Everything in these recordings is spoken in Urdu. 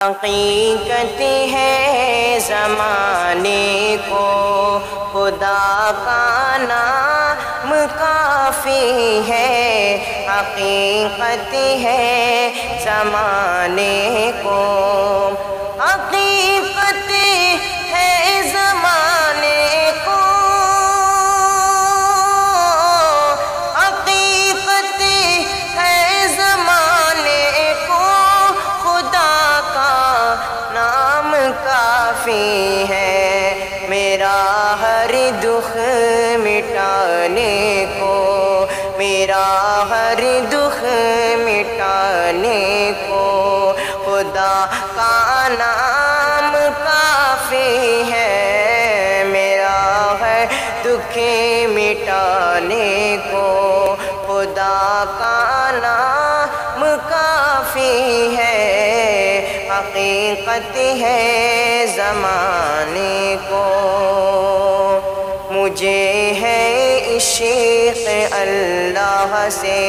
حقیقت ہے زمانے کو خدا کا نام کافی ہے، حقیقت ہے زمانے کو، حقیقت ہے زمانے کو، حقیقت ہے زمانے کو، خدا کا نام کافی ہے میرا ہر دکھ مٹانے کو، میرا ہر دکھ مٹانے کو، خدا کا نام کافی ہے میرا ہر دکھ مٹانے کو، خدا کا نام کافی ہے، حقیقت ہے زمانے کو۔ مجھے ہے عشق اللہ سے،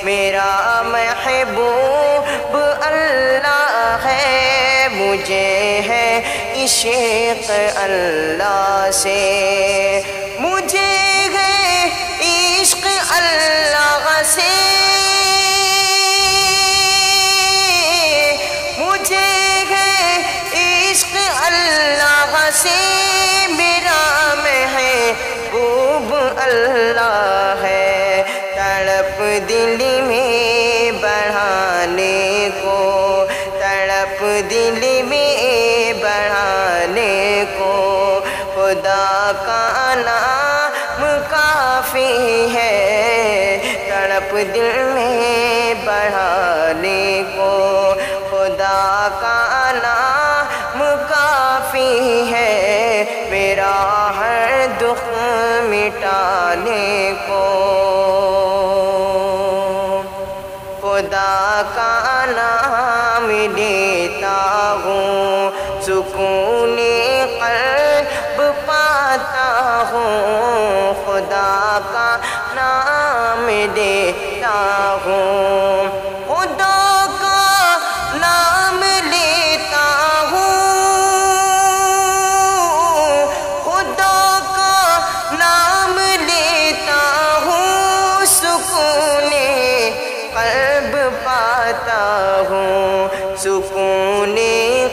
میرا محبوب اللہ ہے، مجھے ہے عشق اللہ سے، مجھے ہے عشق اللہ سے، مجھے ہے عشق اللہ سے، میرا محبوب اللہ ہے، تڑپ دل میں بڑھانے کو، تڑپ دل میں بڑھانے کو، خدا کا نام کافی ہے، تڑپ دل میں بڑھانے کو، خدا کا نام کافی ہے میرا ہر دکھ مٹانے کو، خدا کا نام لیتا ہوں سکون قلب پاتا ہوں، خدا کا نام لیتا ہوں، خدا کا نام لیتا ہوں، خدا کا نام لیتا ہوں، سکون قلب پاتا ہوں، سکون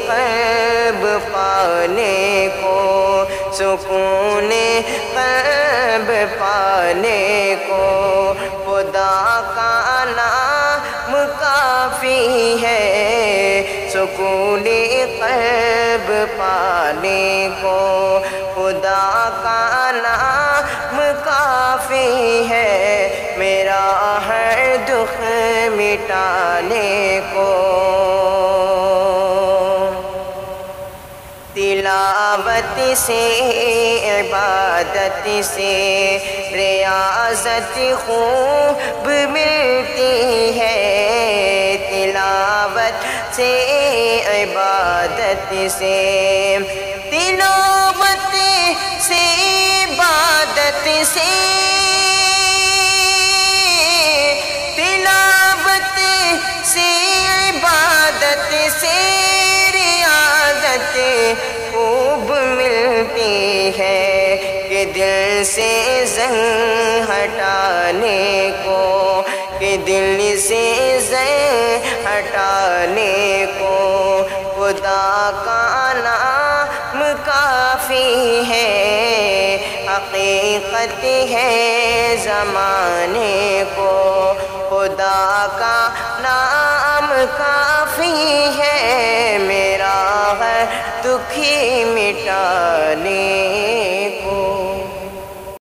قلب پانے کو، سکون قلب پانے کو، خدا کا نام کافی ہے، سکون قلب پانے کو، خدا کا نام کافی ہے میرا ہر دکھ مٹانے کو، تلاوت سے عبادت سے ریاضت خوب ملتی ہے، تلاوت سے عبادت سے، تلاوت سے عبادت سے، تلاوت سے عبادت سے ریاضت خوب ملتی ہے، کہ دل سے زنگ ہٹانے کو، کہ دل سے زنگ ہٹانے کو، خدا کا نام کافی ہے، حقیقت ہے زمانے کو، خدا کا نام کافی ہے میرا ہر دکھ مٹانے